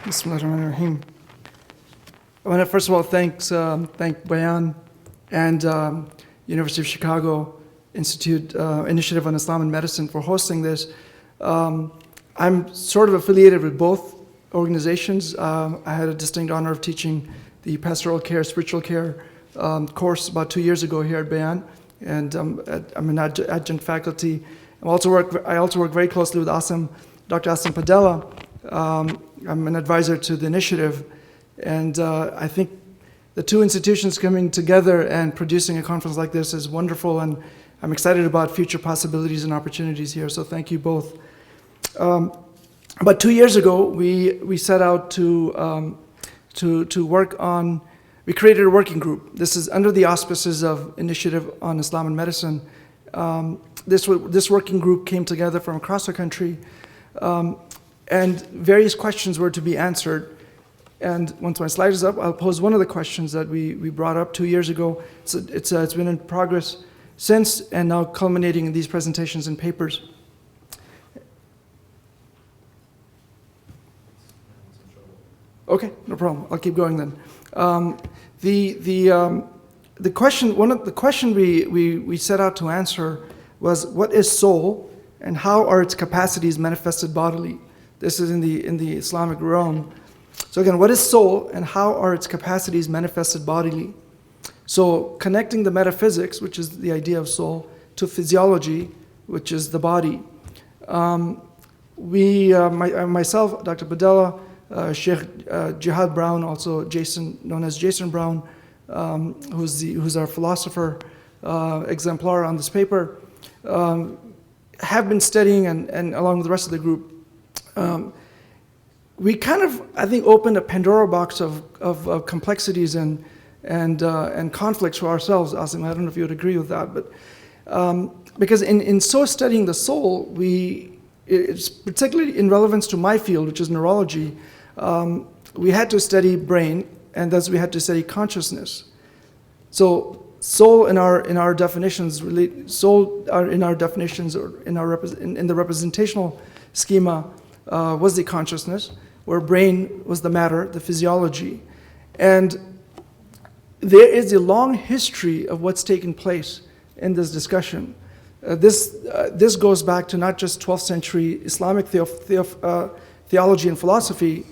Bismillahirrahmanirrahim. I want to first of all thank Bayan and University of Chicago Institute Initiative on Islam and Medicine for hosting this. I'm sort of affiliated with both organizations. I had a distinct honor of teaching the pastoral care, spiritual care course about 2 years ago here at Bayan, and I'm an adjunct faculty. I also work very closely with Dr. Asim Padella. I'm an advisor to the initiative, and I think the two institutions coming together and producing a conference like this is wonderful, and I'm excited about future possibilities and opportunities here, so thank you both. About 2 years ago, we set out to work on, we created a working group. This is under the auspices of Initiative on Islam and Medicine. This working group came together from across the country, and various questions were to be answered. And once my slide is up, I'll pose one of the questions that we brought up 2 years ago. It's been in progress since, and now culminating in these presentations and papers. Okay, no problem. I'll keep going then. The question we set out to answer was, what is soul, and how are its capacities manifested bodily? This is in the Islamic realm. So again, what is soul, and how are its capacities manifested bodily? So connecting the metaphysics, which is the idea of soul, to physiology, which is the body. Myself, Dr. Padella, Sheikh Jihad Brown, also known as Jason Brown, who's our philosopher exemplar on this paper, have been studying, and along with the rest of the group, we kind of, I think, opened a Pandora box of complexities and conflicts for ourselves. Asim, I don't know if you would agree with that, but because in so studying the soul, it's particularly in relevance to my field, which is neurology, we had to study brain, and thus we had to study consciousness. So soul in our definitions, or in the representational schema, was the consciousness, where brain was the matter, the physiology. And there is a long history of what's taken place in this discussion. This goes back to not just 12th century Islamic theology and philosophy,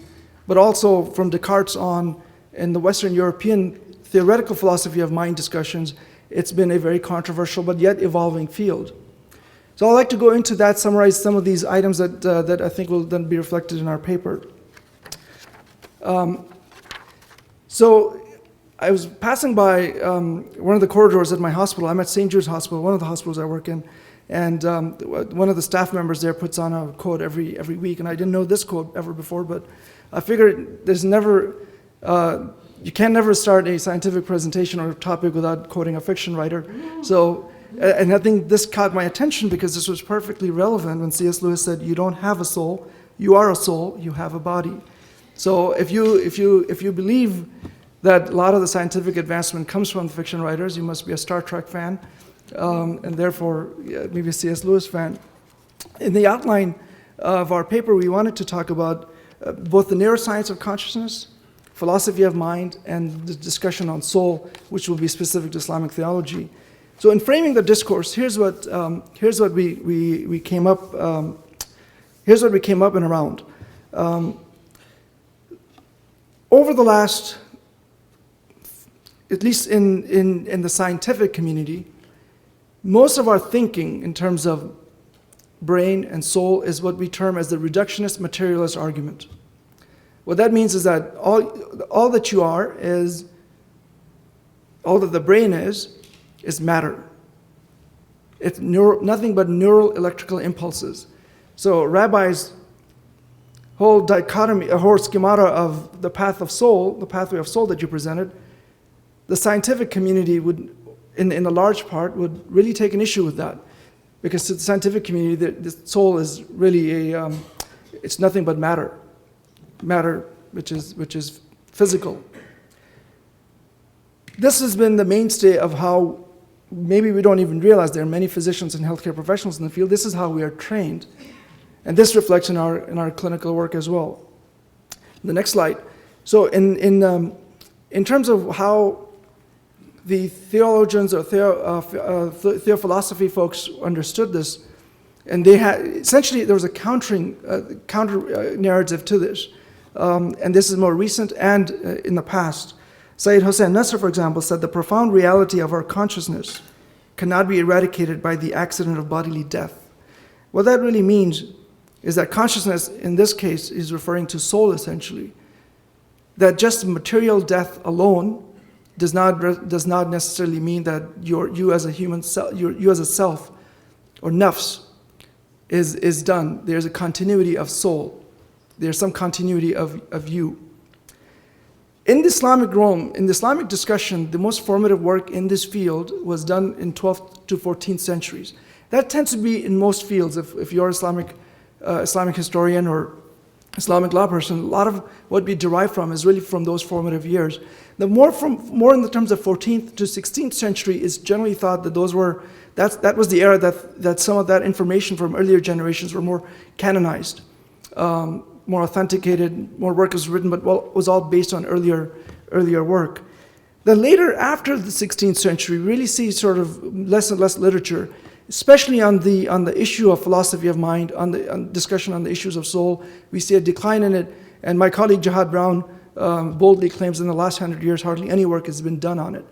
but also from Descartes on in the Western European theoretical philosophy of mind discussions. It's been a very controversial but yet evolving field. So I'd like to go into that, summarize some of these items that I think will then be reflected in our paper. So I was passing by one of the corridors at my hospital. I'm at St. Jude's Hospital, one of the hospitals I work in, and one of the staff members there puts on a quote every week, and I didn't know this quote ever before, but I figured you can never start a scientific presentation or topic without quoting a fiction writer. So, and I think this caught my attention because this was perfectly relevant when C.S. Lewis said, "You don't have a soul, you are a soul, you have a body." So if you believe that a lot of the scientific advancement comes from the fiction writers, you must be a Star Trek fan, and therefore maybe a C.S. Lewis fan. In the outline of our paper, we wanted to talk about both the neuroscience of consciousness, philosophy of mind, and the discussion on soul, which will be specific to Islamic theology. So in framing the discourse, here's what we came up. Here's what we came up and around. Over the last, at least in the scientific community, most of our thinking in terms of brain and soul is what we term as the reductionist materialist argument. What that means is that all that you are is, all that the brain is matter. It's nothing but neural electrical impulses. So rabbis' whole dichotomy, a whole schemata of the path of soul, the pathway of soul that you presented, the scientific community would, in a large part, would really take an issue with that. Because to the scientific community, the soul is really it's nothing but matter. Matter, which is physical. This has been the mainstay of how, maybe we don't even realize there are many physicians and healthcare professionals in the field. This is how we are trained. And this reflects in our clinical work as well. The next slide. So in terms of how the theologians or theophilosophy folks understood this, and they had, essentially there was a counter narrative to this. And this is more recent and in the past. Sayyid Hossein Nasr, for example, said the profound reality of our consciousness cannot be eradicated by the accident of bodily death. What that really means is that consciousness, in this case, is referring to soul essentially. That just material death alone does not necessarily mean that you as a human you as a self or nafs is done. There's a continuity of soul. There's some continuity of you. In the Islamic realm, in the Islamic discussion, the most formative work in this field was done in 12th to 14th centuries. That tends to be in most fields. If you're an Islamic historian or Islamic law person, a lot of what we derive from is really from those formative years. The more in the terms of 14th to 16th century is generally thought that that was the era that some of that information from earlier generations were more canonized. More authenticated, more work was written, but was all based on earlier work. Then later, after the 16th century, we really see sort of less and less literature, especially on the issue of philosophy of mind, on discussion on the issues of soul. We see a decline in it, and my colleague Jihad Brown boldly claims in the last 100 years hardly any work has been done on it.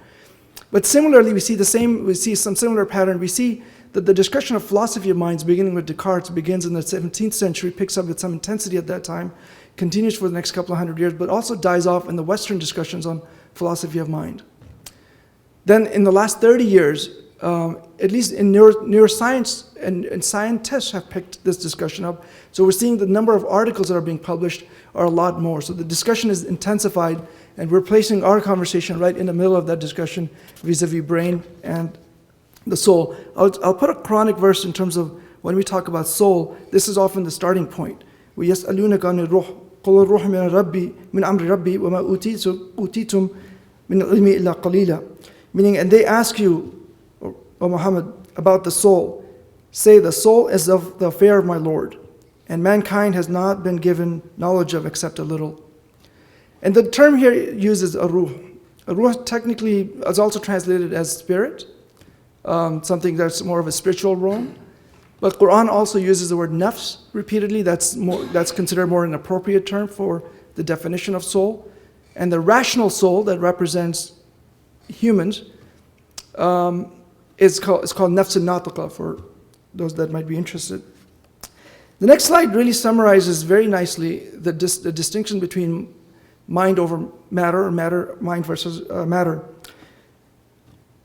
But similarly, we see some similar pattern. We see that the discussion of philosophy of minds, beginning with Descartes, begins in the 17th century, picks up with some intensity at that time, continues for the next couple of hundred years, but also dies off in the Western discussions on philosophy of mind. Then in the last 30 years, at least in neuroscience, and scientists have picked this discussion up. So we're seeing the number of articles that are being published are a lot more. So the discussion is intensified, and we're placing our conversation right in the middle of that discussion vis-a-vis brain and the soul. I'll put a Quranic verse in terms of when we talk about soul. This is often the starting point. وَيَسْأَلُونَكَ عَنِ الرُّوحِ قُلِ الرُّوحُ مِنْ أَمْرِ رَبِّي وَمَا أُوتِيتُم مِنَ الْعِلْمِ إِلَّا قَلِيلًا. Meaning, and they ask you, O Muhammad, about the soul. Say, the soul is of the affair of my Lord, and mankind has not been given knowledge of except a little. And the term here uses a ruh. A ruh technically is also translated as spirit, something that's more of a spiritual realm. But Quran also uses the word nafs repeatedly. That's considered more an appropriate term for the definition of soul. And the rational soul that represents humans is called nafs al-natiqa for those that might be interested. The next slide really summarizes very nicely the distinction between mind over matter, or mind versus matter.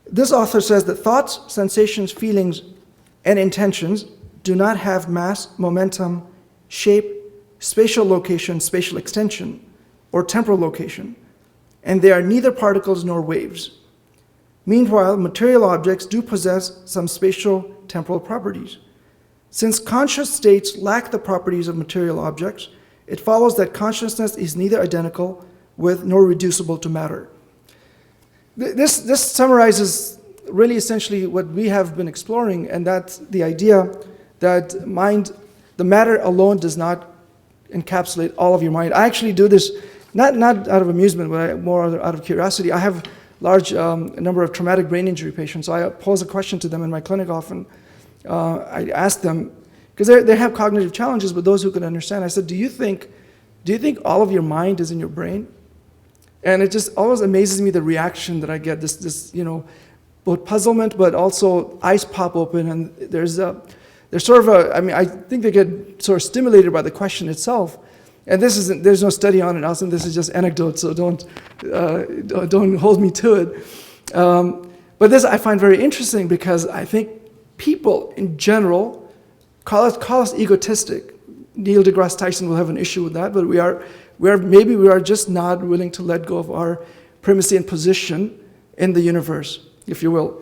This author says that thoughts, sensations, feelings, and intentions do not have mass, momentum, shape, spatial location, spatial extension, or temporal location, and they are neither particles nor waves. Meanwhile, material objects do possess some spatial temporal properties. Since conscious states lack the properties of material objects, it follows that consciousness is neither identical with nor reducible to matter. This summarizes really essentially what we have been exploring, and that's the idea that the matter alone does not encapsulate all of your mind. I actually do this not out of amusement, but more out of curiosity. I have large number of traumatic brain injury patients, so I pose a question to them in my clinic often. I ask them, because they have cognitive challenges, but those who can understand, I said, do you think all of your mind is in your brain? And it just always amazes me the reaction that I get, this both puzzlement, but also eyes pop open, and there's sort of I think they get sort of stimulated by the question itself. And there's no study on it, Austin. This is just anecdote, so don't hold me to it. But this I find very interesting because I think people in general call us egotistic. Neil deGrasse Tyson will have an issue with that, but we are just not willing to let go of our primacy and position in the universe, if you will.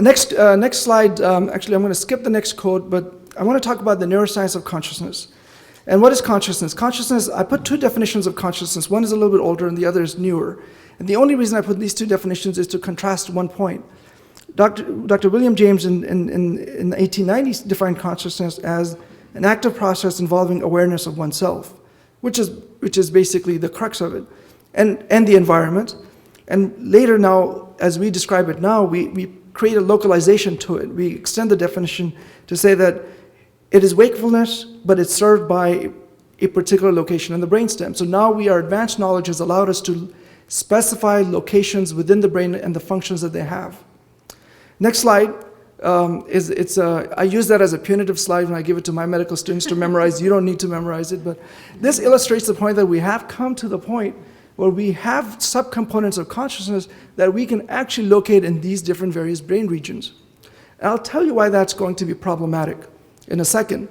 Next slide. Actually, I'm going to skip the next quote, but I want to talk about the neuroscience of consciousness. And what is consciousness? Consciousness, I put two definitions of consciousness. One is a little bit older and the other is newer. And the only reason I put these two definitions is to contrast one point. Dr. William James in the 1890s defined consciousness as an active process involving awareness of oneself. which is basically the crux of it, and the environment. And later now, as we describe it now, we create a localization to it. We extend the definition to say that it is wakefulness, but it's served by a particular location in the brainstem. So now our advanced knowledge has allowed us to specify locations within the brain and the functions that they have. Next slide I use that as a punitive slide when I give it to my medical students to memorize. You don't need to memorize it, but this illustrates the point that we have come to the point where we have subcomponents of consciousness that we can actually locate in these different various brain regions. And I'll tell you why that's going to be problematic in a second.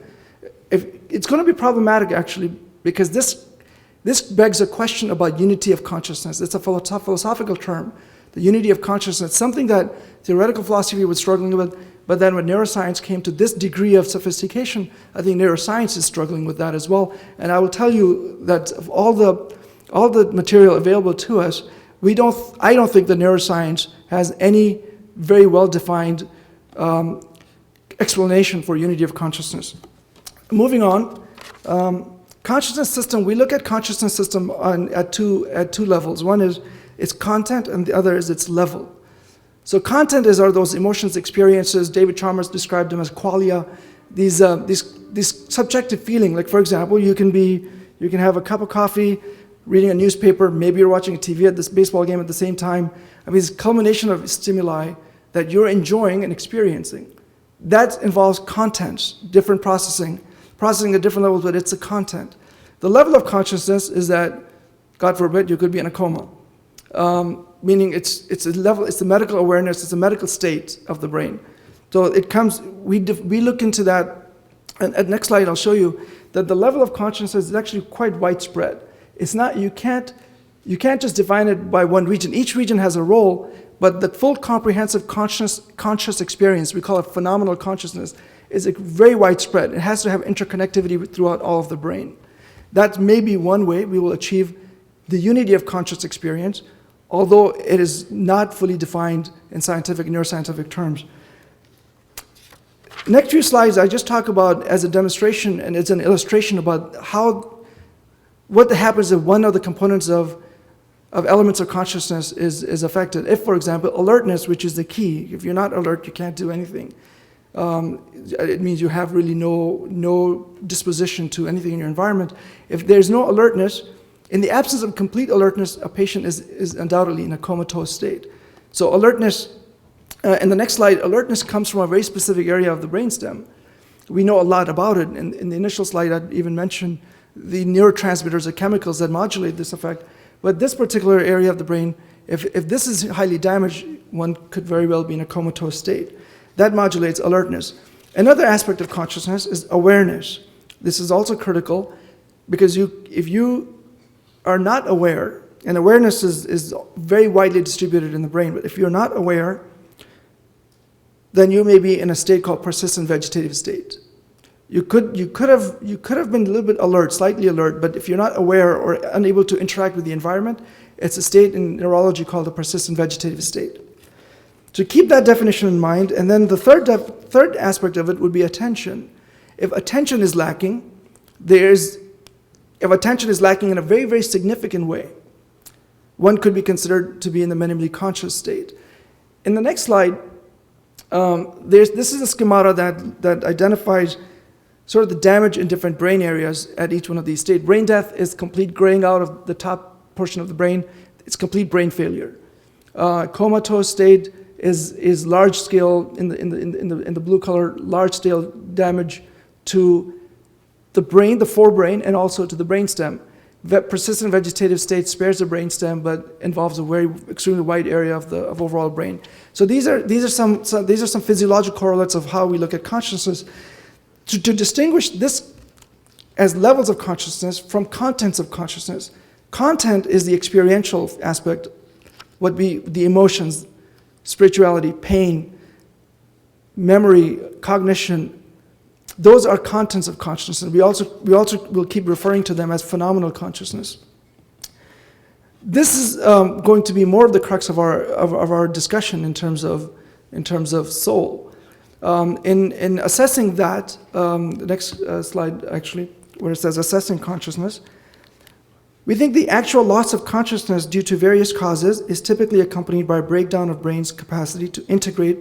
It's going to be problematic actually because this begs a question about unity of consciousness. It's a philosophical term, the unity of consciousness, something that theoretical philosophy was struggling with, but then when neuroscience came to this degree of sophistication, I think neuroscience is struggling with that as well. And I will tell you that of all the material available to us, I don't think that neuroscience has any very well-defined explanation for unity of consciousness. Moving on, consciousness system, we look at consciousness system at two levels. One is its content and the other is its level. So content are those emotions, experiences. David Chalmers described them as qualia, these subjective feeling. Like for example, you can have a cup of coffee, reading a newspaper, maybe you're watching a TV at this baseball game at the same time. I mean, it's a culmination of stimuli that you're enjoying and experiencing. That involves contents, different processing at different levels, but it's a content. The level of consciousness is that, God forbid, you could be in a coma. Meaning it's a level, it's the medical awareness, it's a medical state of the brain. So it comes, we look into that, and at next slide I'll show you that the level of consciousness is actually quite widespread. It's not, you can't just define it by one region. Each region has a role, but the full comprehensive conscious experience, we call it phenomenal consciousness, is very widespread. It has to have interconnectivity throughout all of the brain. That may be one way we will achieve the unity of conscious experience, although it is not fully defined in scientific, neuroscientific terms. Next few slides I just talk about as a demonstration and it's an illustration about what happens if one of the components of elements of consciousness is affected. If, for example, alertness, which is the key, if you're not alert, you can't do anything. It means you have really no disposition to anything in your environment. If there's no alertness, in the absence of complete alertness, a patient is undoubtedly in a comatose state. So alertness, in the next slide, alertness comes from a very specific area of the brainstem. We know a lot about it. In the initial slide, I even mentioned the neurotransmitters or chemicals that modulate this effect. But this particular area of the brain, if this is highly damaged, one could very well be in a comatose state. That modulates alertness. Another aspect of consciousness is awareness. This is also critical because if you are not aware, and awareness is very widely distributed in the brain, but if you're not aware, then you may be in a state called persistent vegetative state. You could have been a little bit alert, slightly alert, but if you're not aware or unable to interact with the environment, it's a state in neurology called a persistent vegetative state. So keep that definition in mind, and then the third aspect of it would be attention. If attention is lacking, if attention is lacking in a very, very significant way, one could be considered to be in the minimally conscious state. In the next slide, this is a schemata that identifies sort of the damage in different brain areas at each one of these states. Brain death is complete graying out of the top portion of the brain. It's complete brain failure. Comatose state is large scale in the blue color, large scale damage to the brain, the forebrain, and also to the brainstem. Persistent vegetative state spares the brainstem, but involves a very extremely wide area of overall brain. So these are some physiological correlates of how we look at consciousness. To distinguish this as levels of consciousness from contents of consciousness. Content is the experiential aspect, would be the emotions, spirituality, pain, memory, cognition. Those are contents of consciousness. We also will keep referring to them as phenomenal consciousness. This is going to be more of the crux of our discussion in terms of soul. In assessing that, the next slide actually, where it says assessing consciousness, We think the actual loss of consciousness due to various causes is typically accompanied by a breakdown of brain's capacity to integrate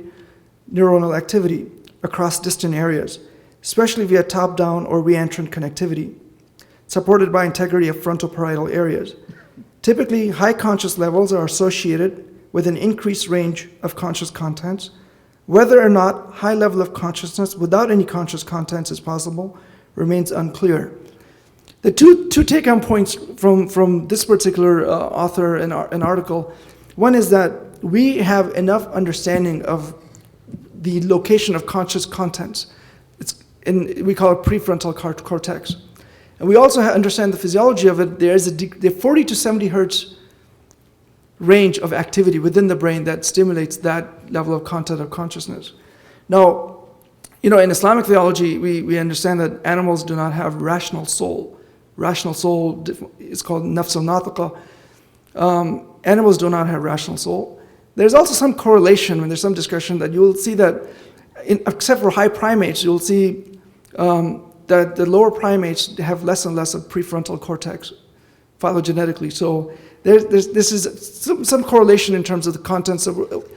neuronal activity across distant areas, especially via top-down or reentrant connectivity, supported by integrity of frontal-parietal areas. Typically, high conscious levels are associated with an increased range of conscious contents. Whether or not high level of consciousness without any conscious contents is possible remains unclear. The two take-home points from this particular author and article, one is that we have enough understanding of the location of conscious contents. We call it prefrontal cortex. And we also understand the physiology of it. There's a 40 to 70 hertz range of activity within the brain that stimulates that level of content of consciousness. Now, in Islamic theology, we understand that animals do not have rational soul. Rational soul is called nafs al-natiqa. Animals do not have rational soul. There's also some correlation when there's some discussion that you'll see that, except for high primates, you'll see that the lower primates have less and less of prefrontal cortex phylogenetically. So this is some correlation in terms of the contents of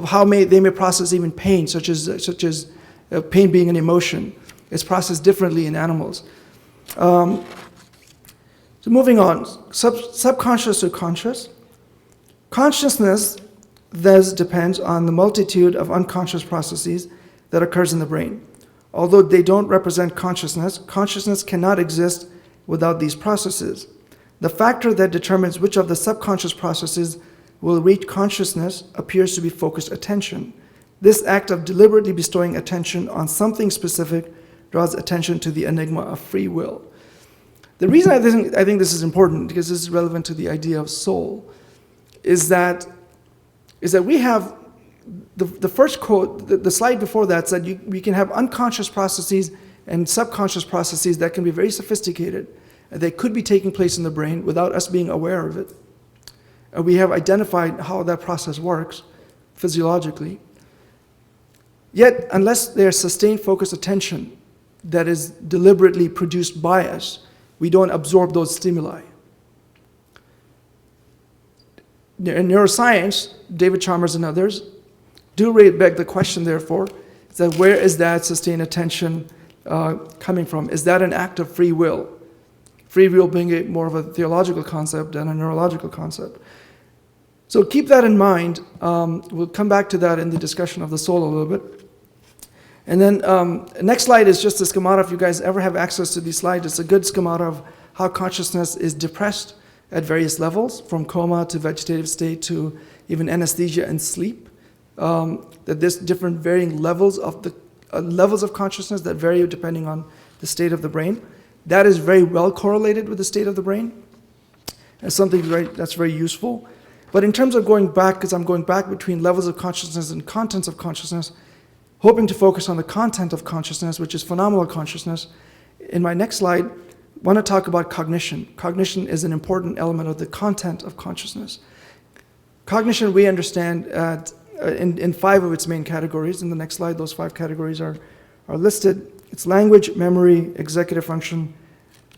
how they may process even pain, such as pain being an emotion. It's processed differently in animals. So moving on, subconscious to conscious. Consciousness thus depends on the multitude of unconscious processes that occurs in the brain. Although they don't represent consciousness, consciousness cannot exist without these processes. The factor that determines which of the subconscious processes will reach consciousness appears to be focused attention. This act of deliberately bestowing attention on something specific draws attention to the enigma of free will. The reason I think this is important, because this is relevant to the idea of soul, is that we have the first quote, the slide before that said we can have unconscious processes and subconscious processes that can be very sophisticated. They could be taking place in the brain without us being aware of it. And we have identified how that process works physiologically. Yet, unless there's sustained focused attention that is deliberately produced by us, we don't absorb those stimuli. In neuroscience, David Chalmers and others do beg the question, therefore, is that where is that sustained attention coming from? Is that an act of free will? Free will being more of a theological concept than a neurological concept. So keep that in mind. We'll come back to that in the discussion of the soul a little bit. And then next slide is just a schemata. If you guys ever have access to these slides, it's a good schemata of how consciousness is depressed at various levels, from coma to vegetative state to even anesthesia and sleep. That there's different varying levels of consciousness that vary depending on the state of the brain. That is very well correlated with the state of the brain. It's something that's very useful. But in terms of going back, because I'm going back between levels of consciousness and contents of consciousness, hoping to focus on the content of consciousness, which is phenomenal consciousness. In my next slide, I want to talk about cognition. Cognition is an important element of the content of consciousness. Cognition we understand in 5 of its main categories. In the next slide, those 5 categories are listed. It's language, memory, executive function,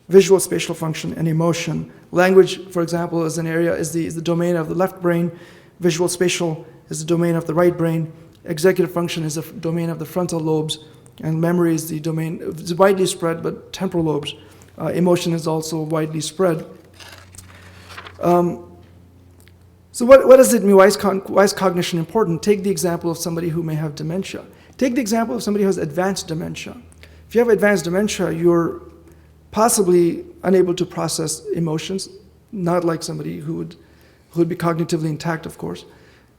visual spatial function, and emotion. Language, for example, is the domain of the left brain. Visual spatial is the domain of the right brain. Executive function is the domain of the frontal lobes, and memory is the domain, it's widely spread, but temporal lobes. Emotion is also widely spread. So what does it mean? Why is cognition important? Take the example of somebody who may have dementia. Take the example of somebody who has advanced dementia. If you have advanced dementia, you're possibly unable to process emotions, not like somebody who would be cognitively intact, of course.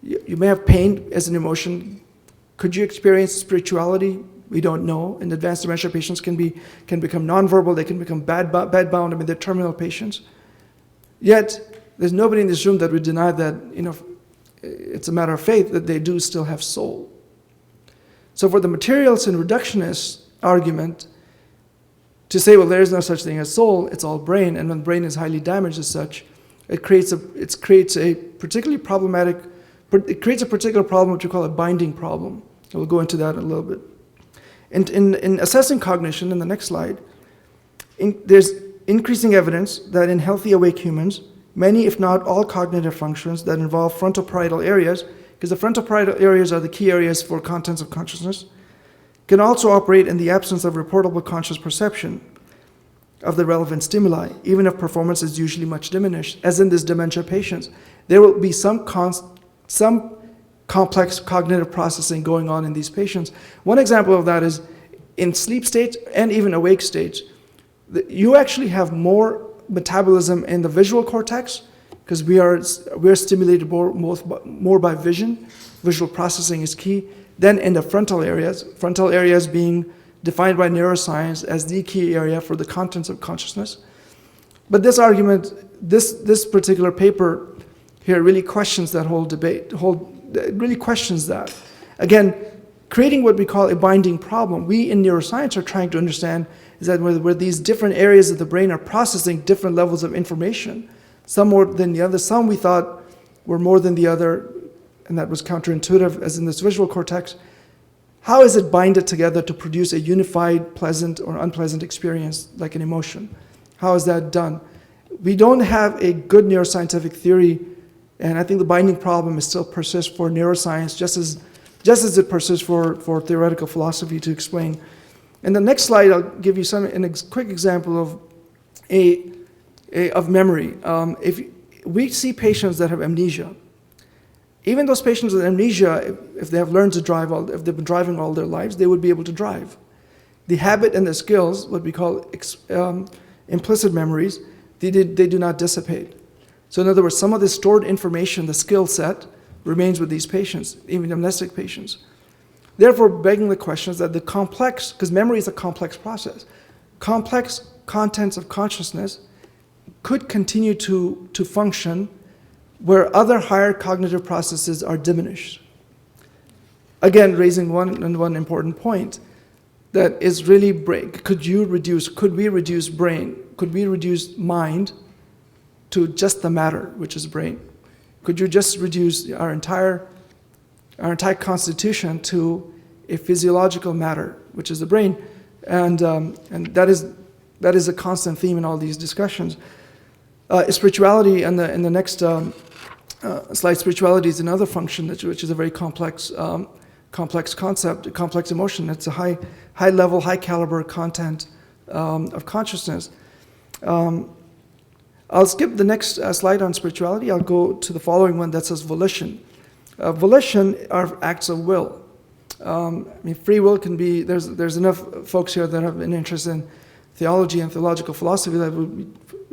You may have pain as an emotion. Could you experience spirituality? We don't know. And advanced dementia patients can become nonverbal. They can become bedbound. I mean, they're terminal patients. Yet, there's nobody in this room that would deny that, it's a matter of faith that they do still have soul. So for the materialist and reductionist argument, to say, well, there is no such thing as soul, it's all brain, and when the brain is highly damaged as such, it creates a particular problem which we call a binding problem. We'll go into that in a little bit. In assessing cognition, in the next slide, there's increasing evidence that in healthy awake humans, many, if not all, cognitive functions that involve frontal parietal areas, because the frontal parietal areas are the key areas for contents of consciousness, can also operate in the absence of reportable conscious perception of the relevant stimuli, even if performance is usually much diminished, as in this dementia patients. There will be some complex cognitive processing going on in these patients. One example of that is in sleep states and even awake states, you actually have more metabolism in the visual cortex because we're stimulated more by vision. Visual processing is key. Then in the frontal areas being defined by neuroscience as the key area for the contents of consciousness. But this argument, this particular paper here really questions that whole debate, really questions that. Again, creating what we call a binding problem. We in neuroscience are trying to understand is that where these different areas of the brain are processing different levels of information, some more than the other, some we thought were more than the other, and that was counterintuitive, as in this visual cortex. How is it binded together to produce a unified, pleasant or unpleasant experience, like an emotion? How is that done? We don't have a good neuroscientific theory, and I think the binding problem is still persists for neuroscience, just as it persists for theoretical philosophy to explain. In the next slide, I'll give you a quick example of memory. If we see patients that have amnesia, even those patients with amnesia, if they have learned to drive, if they've been driving all their lives, they would be able to drive. The habit and the skills, what we call implicit memories, they do not dissipate. So in other words, some of the stored information, the skill set, remains with these patients, even amnestic patients. Therefore, begging the questions that the complex, because memory is a complex process, complex contents of consciousness could continue to function where other higher cognitive processes are diminished. Again, raising one important point that is really brain. Could we reduce brain? Could we reduce mind to just the matter, which is brain? Could you just reduce our entire constitution to a physiological matter, which is the brain? And that is a constant theme in all these discussions. Spirituality, and in the next slide, spirituality is another function which is a very complex concept, a complex emotion. It's a high level, high caliber content of consciousness. I'll skip the next slide on spirituality. I'll go to the following one that says volition. Volition are acts of will. Free will can be, there's enough folks here that have an interest in theology and theological philosophy that would be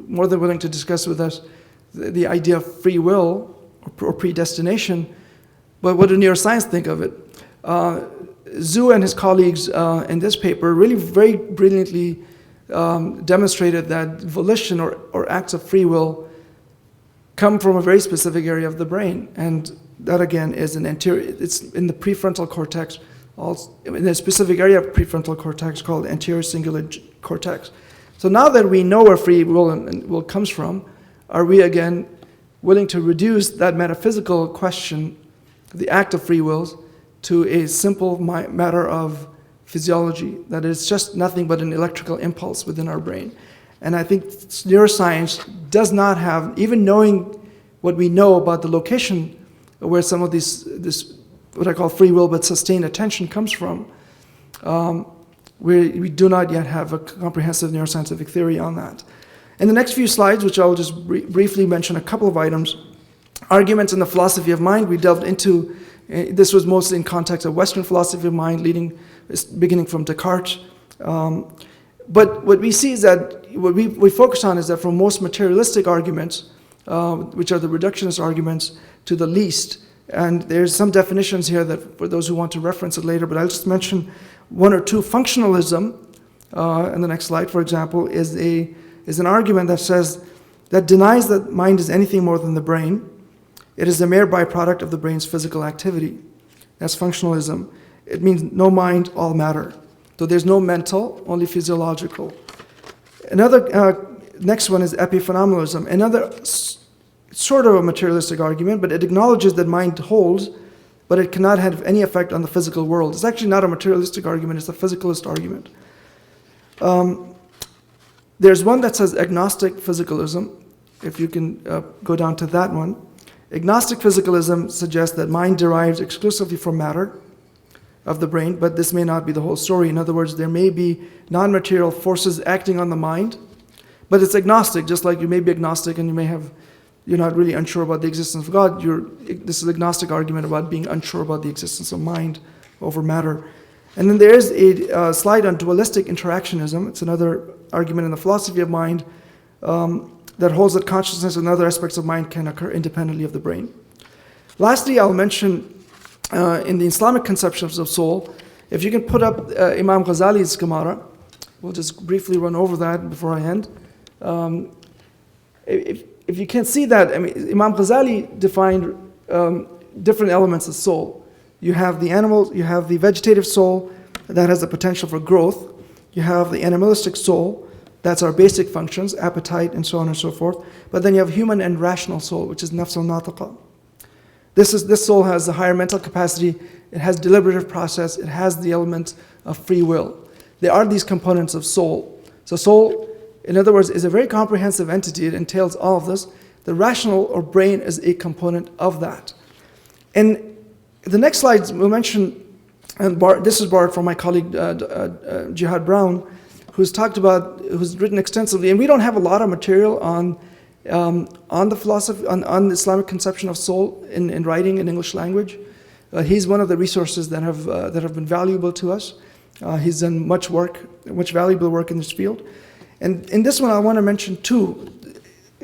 more than willing to discuss with us the idea of free will or predestination. But what do neuroscience think of it? Zhu and his colleagues in this paper really very brilliantly demonstrated that volition or acts of free will come from a very specific area of the brain, and that again is it's in the prefrontal cortex, in a specific area of prefrontal cortex called anterior cingulate cortex. So now that we know where free will comes from, are we again willing to reduce that metaphysical question, the act of free wills, to a simple matter of physiology, that is just nothing but an electrical impulse within our brain? And I think neuroscience does not have, even knowing what we know about the location where some of this what I call free will but sustained attention comes from, we do not yet have a comprehensive neuroscientific theory on that. In the next few slides, which I'll just briefly mention a couple of items, arguments in the philosophy of mind, we delved into. This was mostly in context of Western philosophy of mind, beginning from Descartes. But what we see is that what we focus on is that for most materialistic arguments, which are the reductionist arguments, to the least, and there's some definitions here that for those who want to reference it later, but I'll just mention one or two. Functionalism, in the next slide, for example, is an argument that denies that mind is anything more than the brain. It is a mere byproduct of the brain's physical activity. That's functionalism. It means no mind, all matter. So there's no mental, only physiological. Another, next one is epiphenomenalism. Another sort of a materialistic argument, but it acknowledges that mind holds, but it cannot have any effect on the physical world. It's actually not a materialistic argument, it's a physicalist argument. There's one that says agnostic physicalism, if you can go down to that one. Agnostic physicalism suggests that mind derives exclusively from matter of the brain, but this may not be the whole story. In other words, there may be non-material forces acting on the mind, but it's agnostic, just like you may be agnostic and you're not really unsure about the existence of God. This is an agnostic argument about being unsure about the existence of mind over matter. And then there is a slide on dualistic interactionism. It's another argument in the philosophy of mind that holds that consciousness and other aspects of mind can occur independently of the brain. Lastly, I'll mention in the Islamic conceptions of soul, if you can put up Imam Ghazali's Gemara, we'll just briefly run over that before I end. If you can't see that, I mean, Imam Ghazali defined different elements of soul. You have the animal, you have the vegetative soul that has the potential for growth. You have the animalistic soul, that's our basic functions, appetite and so on and so forth. But then you have human and rational soul, which is nafs al-natiqa. This soul has the higher mental capacity, it has deliberative process, it has the element of free will. There are these components of soul. So soul, in other words, is a very comprehensive entity. It entails all of this. The rational or brain is a component of that. And the next slides will mention, and this is borrowed from my colleague Jihad Brown, who's written extensively, and we don't have a lot of material on the philosophy, on the Islamic conception of soul in writing in English language. He's one of the resources that have been valuable to us. He's done much valuable work in this field. And in this one, I want to mention two.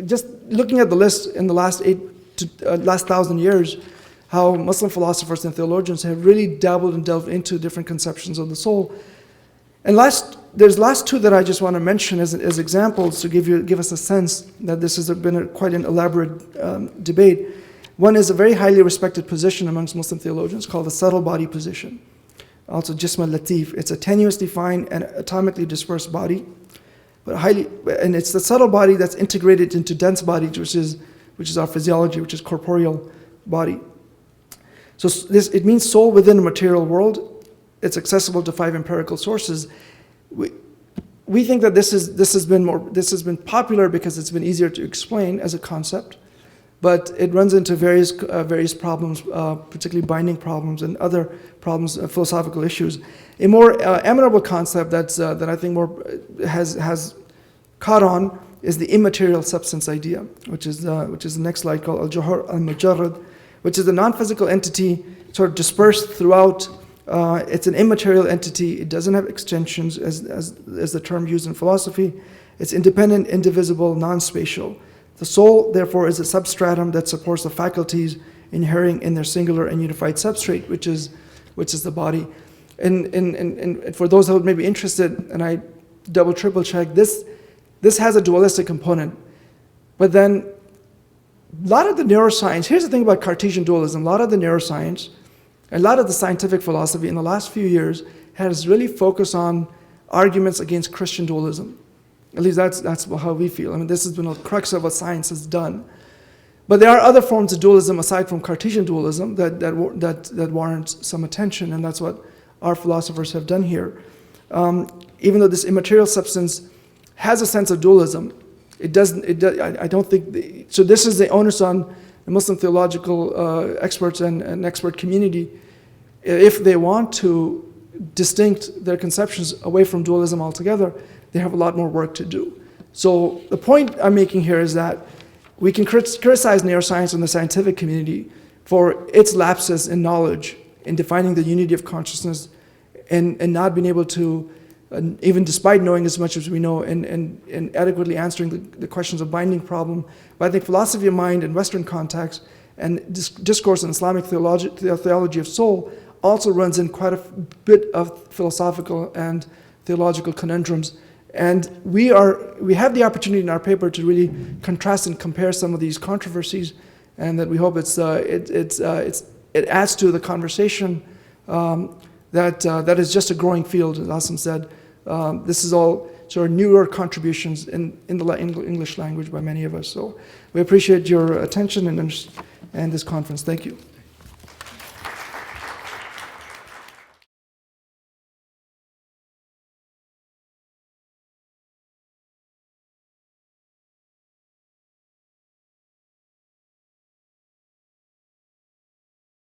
Just looking at the list in the last 1,000 years, how Muslim philosophers and theologians have really dabbled and delved into different conceptions of the soul. And there's last two that I just want to mention as examples to give us a sense that this has been quite an elaborate debate. One is a very highly respected position amongst Muslim theologians called the subtle body position, also jism al-latif. It's a tenuously fine and atomically dispersed body, and it's the subtle body that's integrated into dense body, which is our physiology, which is corporeal body. So it means soul within a material world. It's accessible to 5 empirical sources. We think that this has been popular because it's been easier to explain as a concept, but it runs into various problems, particularly binding problems and other problems, philosophical issues. A more amenable concept that I think has caught on is the immaterial substance idea, which is the next slide, called al-Juhur al-Mujarrad, which is a non-physical entity sort of dispersed throughout. It's an immaterial entity. It doesn't have extensions as the term used in philosophy. It's independent, indivisible, non-spatial. The soul, therefore, is a substratum that supports the faculties inhering in their singular and unified substrate, which is the body. And for those who may be interested, and I double, triple check, this has a dualistic component. But then a lot of the neuroscience, here's the thing about Cartesian dualism, a lot of the neuroscience, a lot of the scientific philosophy in the last few years has really focused on arguments against Christian dualism. At least that's how we feel. I mean, this has been a crux of what science has done. But there are other forms of dualism aside from Cartesian dualism that warrants some attention, and that's what our philosophers have done here. Even though this immaterial substance has a sense of dualism, it doesn't. I don't think. So this is the onus on the Muslim theological experts and expert community, if they want to distinct their conceptions away from dualism altogether, they have a lot more work to do. So the point I'm making here is that we can criticize neuroscience and the scientific community for its lapses in knowledge, in defining the unity of consciousness, and not being able to, even despite knowing as much as we know, and adequately answering the questions of binding problem. But I think philosophy of mind in Western context and discourse in Islamic theology of soul also runs in quite a bit of philosophical and theological conundrums. And we have the opportunity in our paper to really contrast and compare some of these controversies, and that we hope it adds to the conversation that is just a growing field, as Asim said. This is all sort of newer contributions in the English language by many of us. So we appreciate your attention and this conference. Thank you.